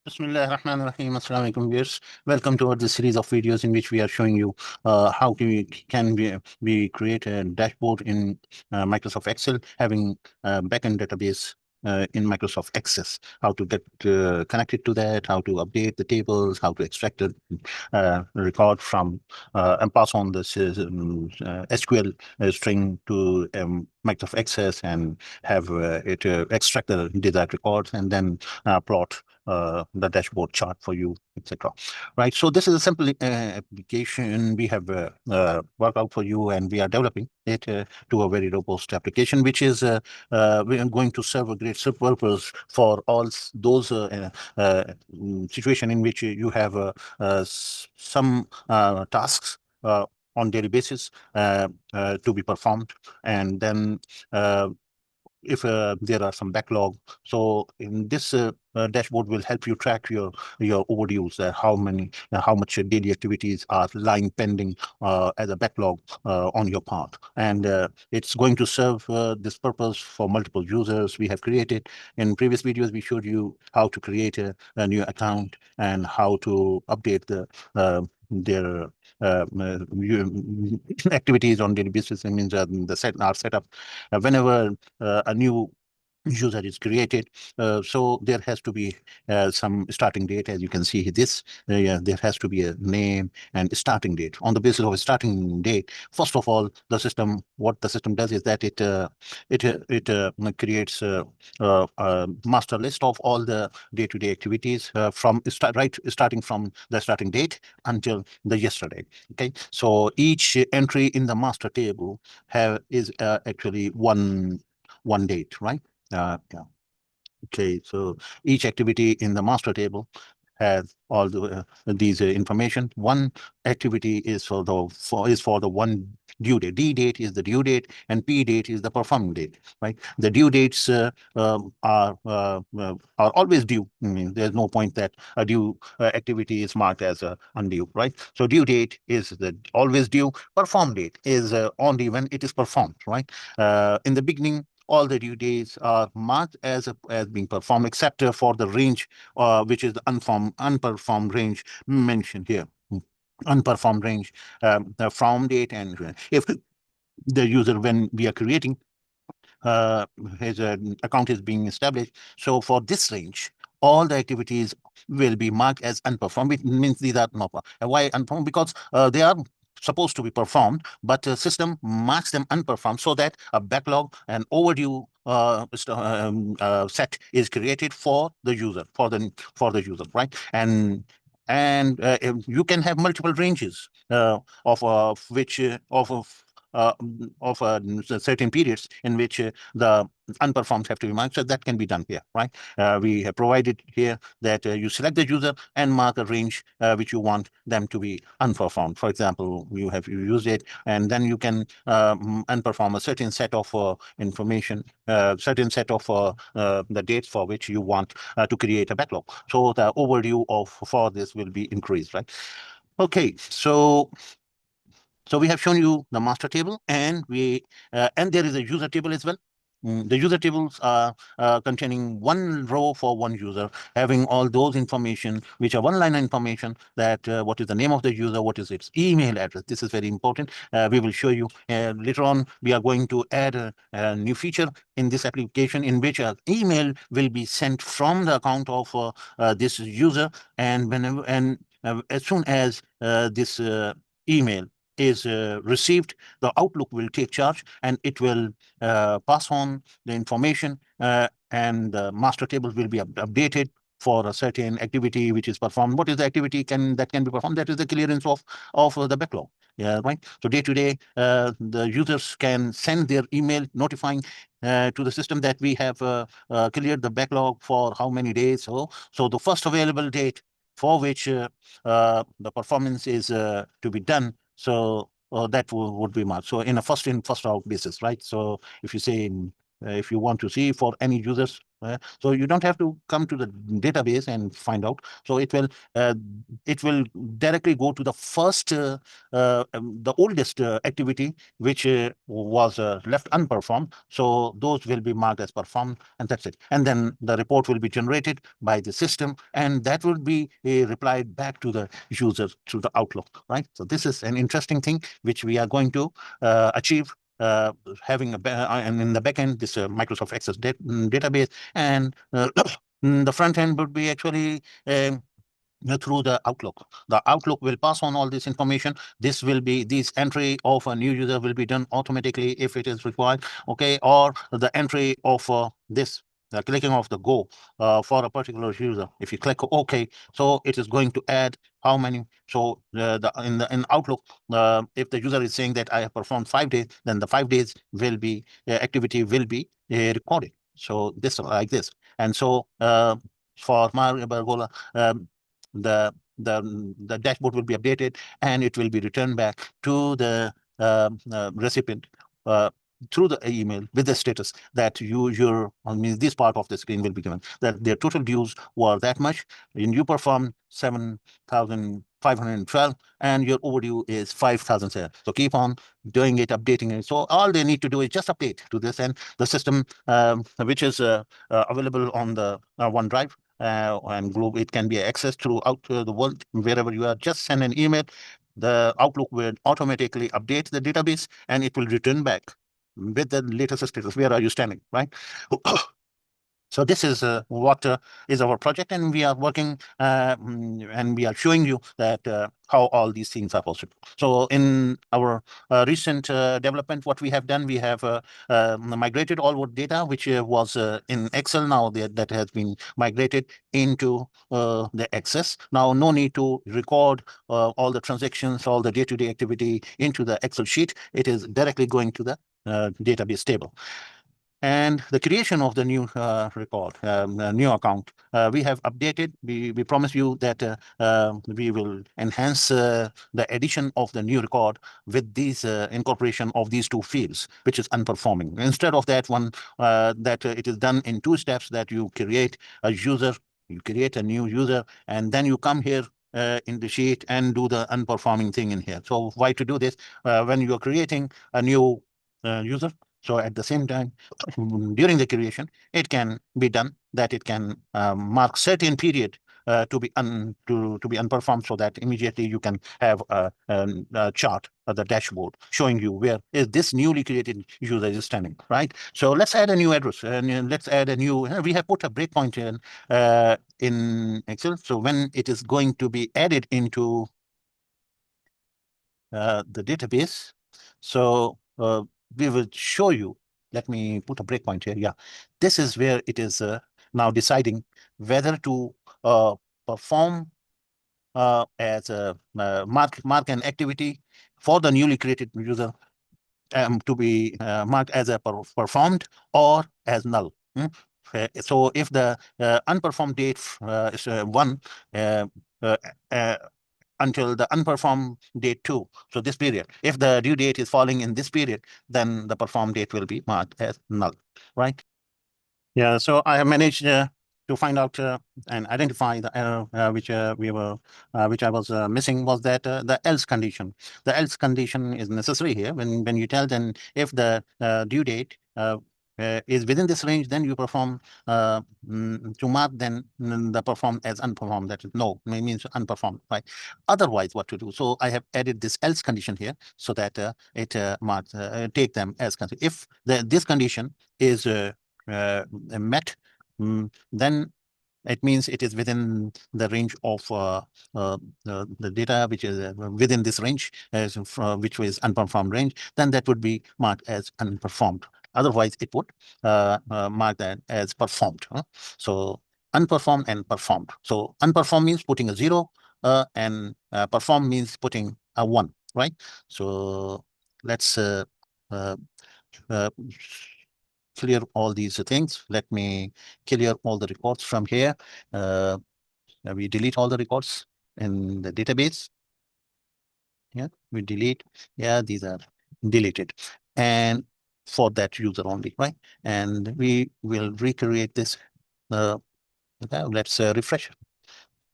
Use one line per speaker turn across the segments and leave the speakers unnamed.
Bismillah ar-Rahman ar-Rahim. Assalamu alaikum viewers. Welcome to this series of videos in which we are showing you how we create a dashboard in Microsoft Excel having a backend database in Microsoft Access, how to get connected to that, how to update the tables, how to extract a record from and pass on this SQL string to Microsoft Access and have it extract the desired records and then plot the dashboard chart for you, etc. Right. So this is a simple application we have worked out for you, and we are developing it to a very robust application, which is we are going to serve a great purpose for all those situation in which you have some tasks on daily basis to be performed, and then if there are some backlog. So in this dashboard will help you track your overdues, how much daily activities are lying pending as a backlog on your part, and it's going to serve this purpose for multiple users. We have created in previous videos, we showed you how to create a new account and how to update their activities on daily basis. It means our setup whenever a new user is created. So there has to be some starting date. As you can see this, yeah, there has to be a name and starting date. On the basis of a starting date, first of all, what the system does is that it creates a master list of all the day-to-day activities starting from the starting date until the yesterday. Okay, so each entry in the master table is actually one date, right? Yeah. Okay, so each activity in the master table has all these information. One activity is for the one due date. D date is the due date, and P date is the performing date. Right? The due dates are always due. I mean, there's no point that a due activity is marked as undue. Right? So due date is always due. Perform date is only when it is performed. Right? In the beginning, all the due dates are marked as being performed, except for the range, which is the unperformed range mentioned here. Unperformed range, the from date, and if the user, when we are creating his account is being established. So for this range, all the activities will be marked as unperformed. It means these are not. Why unperformed? Because they are supposed to be performed, but the system marks them unperformed so that a backlog and overdue set is created for the user, for the user, right? And you can have multiple ranges of which certain periods in which the unperformed have to be marked. So that can be done here, right? We have provided here that you select the user and mark a range which you want them to be unperformed. For example, you used it, and then you can unperform a certain set of information, certain set of the dates for which you want to create a backlog. So the overdue for this will be increased, right? Okay, so we have shown you the master table, and there is a user table as well. The user tables are containing one row for one user, having all those information, which are one-line information, that what is the name of the user, what is its email address. This is very important. We will show you later on. We are going to add a new feature in this application in which an email will be sent from the account of this user, and as soon as this email is received, the Outlook will take charge, and it will pass on the information, and the master tables will be updated for a certain activity which is performed. What is the activity that can be performed? That is the clearance of the backlog. Yeah, right. So day to day, the users can send their email notifying to the system that we have cleared the backlog for how many days. So the first available date for which the performance is to be done. So that would be marked. So in a first in, first out basis, right? So if you say if you want to see for any users. So you don't have to come to the database and find out. So it will directly go to the first, the oldest activity which was left unperformed. So those will be marked as performed, and that's it. And then the report will be generated by the system, and that will be replied back to the user through the Outlook, right? So this is an interesting thing which we are going to achieve, having and in the backend this Microsoft Access database, and the front end would be actually through the Outlook. The Outlook will pass on all this information. This entry of a new user will be done automatically if it is required, okay? Or the entry of this, the clicking of the go for a particular user. If you click OK, so it is going to add how many. So in Outlook, if the user is saying that I have performed 5 days, then the 5 days will be activity will be recorded. So this like this, and so for Mario Bargola, the dashboard will be updated, and it will be returned back to the recipient through the email with the status that I mean, this part of the screen will be given, that their total dues were that much, and you performed 7,512, and your overdue is 5,000. So keep on doing it, updating it. So all they need to do is just update to this, and the system, which is available on the OneDrive, and Globe, it can be accessed throughout the world. Wherever you are, just send an email. The Outlook will automatically update the database, and it will return back with the latest status. Where are you standing, right? So this is what is our project, and we are working, and we are showing you that how all these things are possible. So in our recent development, what we have done, we have migrated all our data, which was in Excel. Now that has been migrated into the Access. Now no need to record all the transactions, all the day-to-day activity into the Excel sheet. It is directly going to the database table. And the creation of the new record, new account, we have updated. We promise you that we will enhance the addition of the new record with these incorporation of these two fields, which is unperforming. Instead of that one, that it is done in 2 steps, that you create a user, you create a new user, and then you come here in the sheet and do the unperforming thing in here. So why to do this when you are creating a new user? So at the same time, during the creation, it can be done that it can mark certain period to be unperformed, so that immediately you can have a chart of the dashboard showing you where is this newly created user is standing, right? So let's add a new address, and let's add a new. We have put a breakpoint in Excel, so when it is going to be added into the database, so we will show you. Let me put a breakpoint here. Yeah, this is where it is now deciding whether to perform as a mark an activity for the newly created user to be marked as a performed or as null. So if the unperformed date is 1, uh, uh, until the unperformed date 2. So this period, if the due date is falling in this period, then the performed date will be marked as null, right? Yeah, so I have managed to find out and identify the error which I was missing, was that the else condition. The else condition is necessary here. When you tell then if the due date is within this range, then you perform to mark then the perform as unperformed. That is no, means unperformed, right? Otherwise, what to do? So I have added this else condition here, so that it marks take them as considered. If this condition is met, then it means it is within the range of the data which is within this range, which is unperformed range, then that would be marked as unperformed. Otherwise, it would mark that as performed. So unperformed and performed. So unperformed means putting a 0, and perform means putting a 1, right? So let's uh, uh, clear all these things. Let me clear all the records from here. We delete all the records in the database. Yeah, we delete. Yeah, these are deleted. And for that user only, right? And we will recreate this. Okay, let's refresh.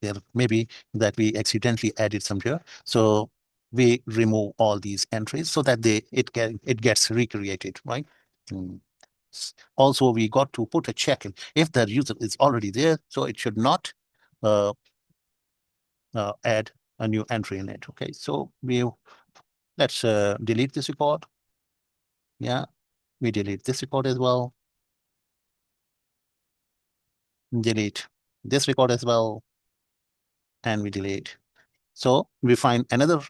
There maybe that we accidentally added some here, so we remove all these entries so that it gets recreated, right? Mm. Also, we got to put a check in if the user is already there, so it should not uh, add a new entry in it. Okay, so let's delete this record. Yeah, we delete this record as well. Delete this record as well, and we delete. So we find another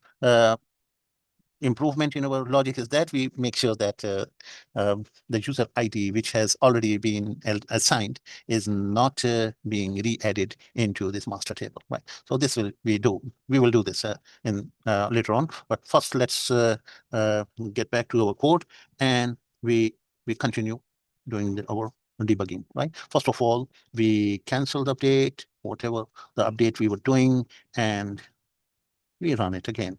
improvement in our logic is that we make sure that the user ID, which has already been assigned, is not being re-added into this master table, right? So this we will do this in later on. But first, let's get back to our code, and we continue doing our debugging, right? First of all, we cancel the update, whatever the update we were doing, and we run it again.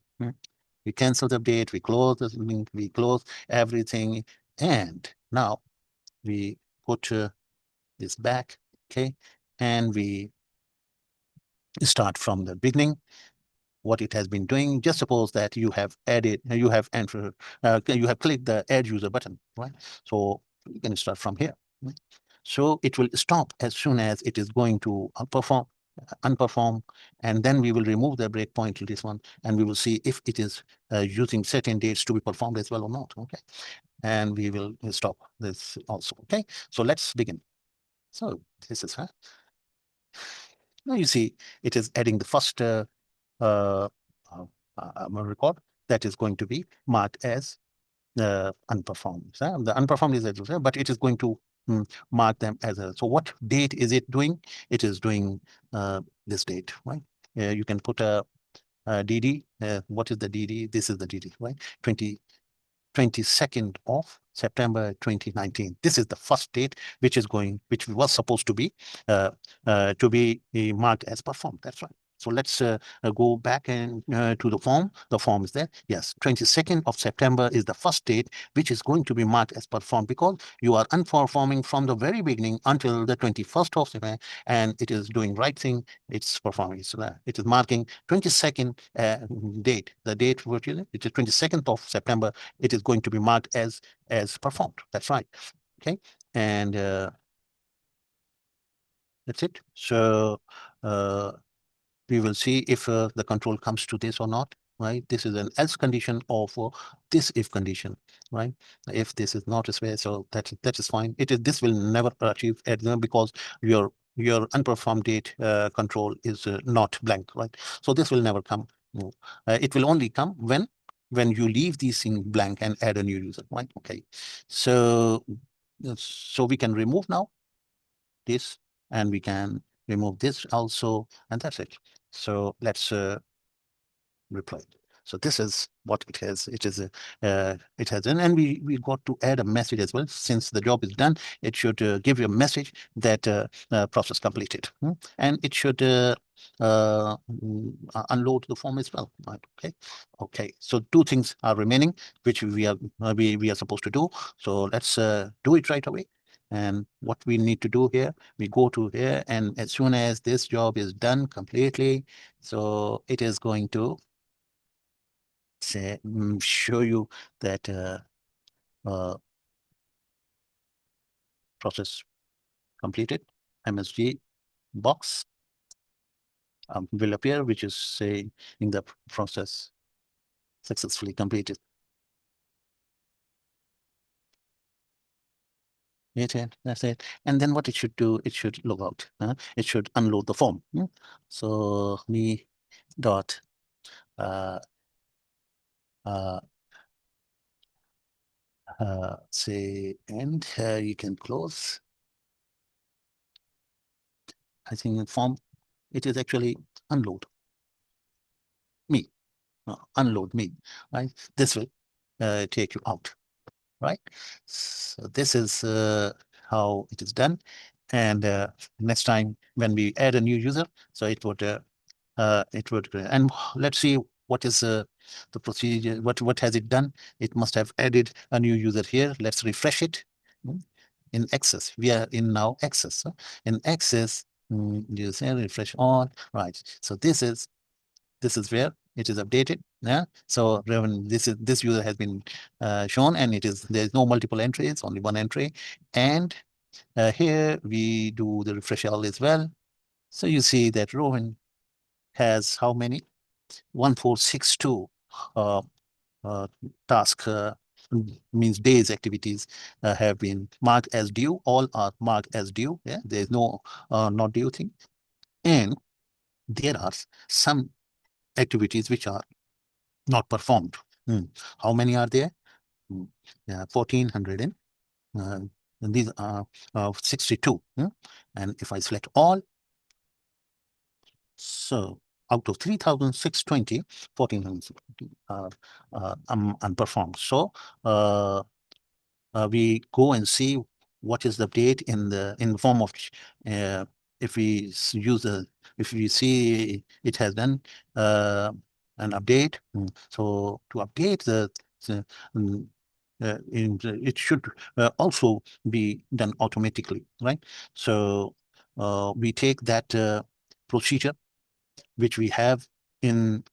We cancel the update, we close the link, we close everything, and now we put this back, okay, and we start from the beginning what it has been doing. Just suppose that you have entered, you have clicked the add user button, right? So you can start from here. Right? So it will stop as soon as it is going to unperform, and then we will remove the breakpoint to this one, and we will see if it is using certain dates to be performed as well or not. Okay, and we will stop this also. Okay, so let's begin. So this is now you see it is adding the first uh, record that is going to be marked as unperformed. The unperformed is but it is going to mark them as a. So what date is it doing? It is doing this date, right? You can put a DD. What is the DD? This is the DD, right? 22nd of September 2019. This is the first date which was supposed to be marked as performed. That's right. So let's go back and to the form. The form is there. Yes, 22nd of September is the first date which is going to be marked as performed because you are unperforming from the very beginning until the 21st of September, and it is doing right thing. It's performing. So it is marking 22nd date. The date which is 22nd of September. It is going to be marked as performed. That's right. Okay, and that's it. So we will see if the control comes to this or not, right? This is an else condition of this if condition, right? If this is not a space, so that is fine. This will never achieve because your unperformed date control is not blank, right? So this will never come. It will only come when you leave these things blank and add a new user, right? Okay, so we can remove now this, and we can remove this also, and that's it. So let's reply. So this is what it has. It is it has, and we got to add a message as well. Since the job is done, it should give you a message that process completed, and it should unload the form as well. Right? Okay, okay. So two things are remaining, which we are supposed to do. So let's do it right away. And what we need to do here, we go to here, and as soon as this job is done completely, so it is going to say show you that uh, process completed. MSG box will appear, which is saying the process successfully completed. That's it. And then what it should do, it should log out. It should unload the form. So me dot uh, uh, say end. You can close. I think in form, it is actually unload me. Unload me, right? This will take you out, right? So this is how it is done. And next time when we add a new user, so it would, and let's see what is the procedure? What has it done? It must have added a new user here. Let's refresh it. In Access, we are in now Access. In Access, you say refresh all. Right. So this is where it is updated. Yeah. So this user has been shown, and there's no multiple entries, only one entry. And here we do the refresh all as well. So you see that Rowan has how many? 1462 uh, task means days activities have been marked as due. All are marked as due. Yeah, there's no not due thing. And there are some activities which are not performed. How many are there? 1400 and these are 62. And if I select all, so out of 3,620, 1,460 are unperformed. So we go and see what is the update in the form of if we use the if we see it has done an update. So to update the it should also be done automatically, right? So we take that procedure which we have in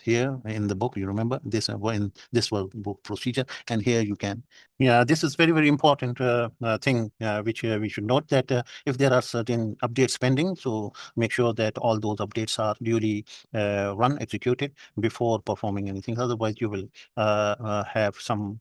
here in the book. You remember this in this book procedure, and here you can. Yeah, this is very, very important thing which we should note, that if there are certain updates pending, so make sure that all those updates are duly executed before performing anything. Otherwise, you will have some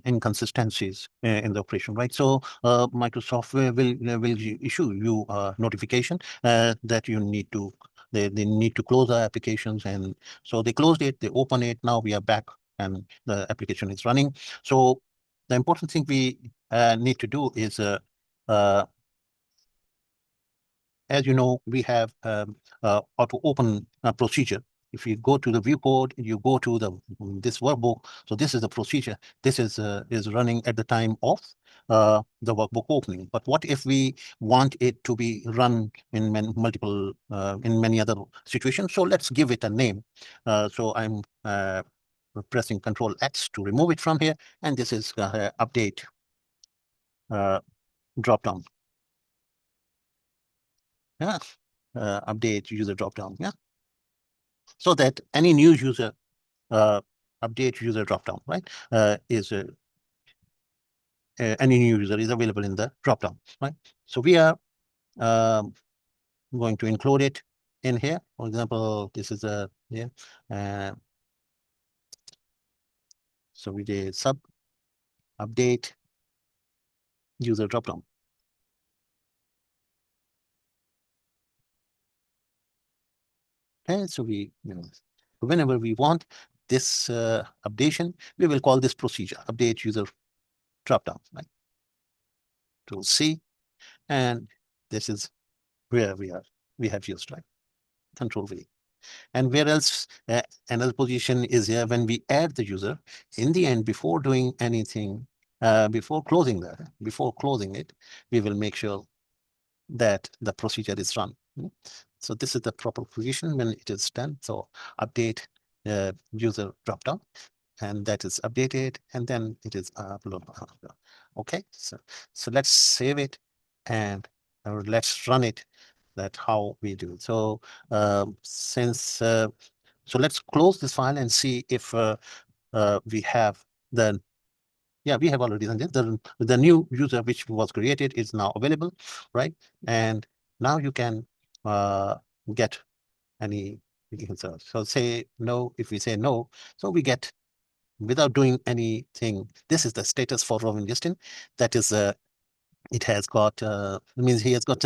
inconsistencies in the operation, right? So Microsoft will issue you a notification that you need to they need to close the applications, and so they closed it, they open it. Now we are back and the application is running. So the important thing we need to do is, as you know, we have auto open procedure. If you go to the viewport, you go to this workbook. So this is the procedure. This is running at the time of the workbook opening. But what if we want it to be run in multiple in many other situations? So let's give it a name. So I'm pressing Control X to remove it from here, and this is update drop down. Yeah, update user drop down. Yeah, so that any new user update user drop down, right, is any new user is available in the drop down, right? So we are going to include it in here. For example, this is a so we did sub update user drop down. Okay, so whenever we want this updation, we will call this procedure update user drop down, right? To C, and this is where we have used, right? Control V. And where else another position is here when we add the user in the end, before doing anything, before closing it, we will make sure that the procedure is run. So this is the proper position when it is done. So update user dropdown, and that is updated, and then it is upload. Okay, so let's save it, and let's run it. That how we do. So so let's close this file and see if we have the we have already done this. The new user which was created is now available, right? And now you can get any answer. So say no. If we say no, so we get, without doing anything, this is the status for Robin Justin. That is it has got means he has got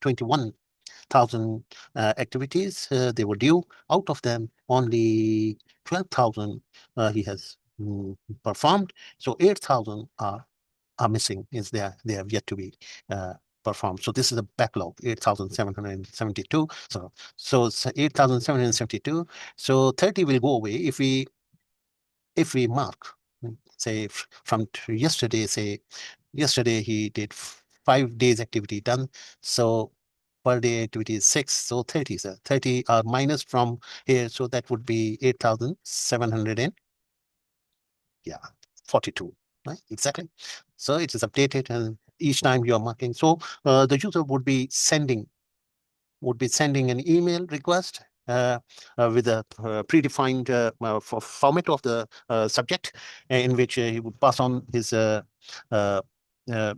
21,000 activities. They were due. Out of them, only 12,000 he has performed. So 8,000 are missing. They have yet to be performed. So this is a backlog, 8,772. So 8,772. So 30 will go away if we mark, say from yesterday. Say yesterday he did 5 days activity done. So per day activity is 6, so 30, sir. 30 are minus from here, so that would be 8,700 and, yeah, 42, right? Exactly. So it is updated, and each time you are marking. So the user would be sending an email request with a predefined format of the subject, in which he would pass on uh, uh,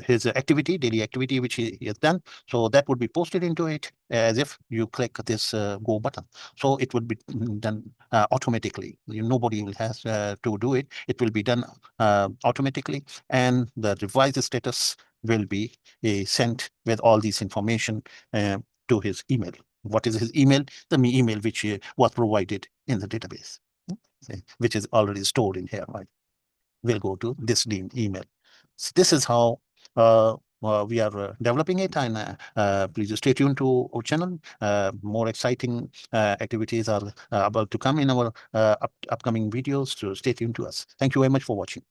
his activity, daily activity, which he has done. So that would be posted into it as if you click this go button. So it would be done automatically. Nobody will has to do it. It will be done automatically, and the revised status will be sent with all this information to his email. What is his email? The email which was provided in the database, which is already stored in here, right? We'll go to this email. So this is how we are developing it, and please stay tuned to our channel. More exciting activities are about to come in our upcoming videos, so stay tuned to us. Thank you very much for watching.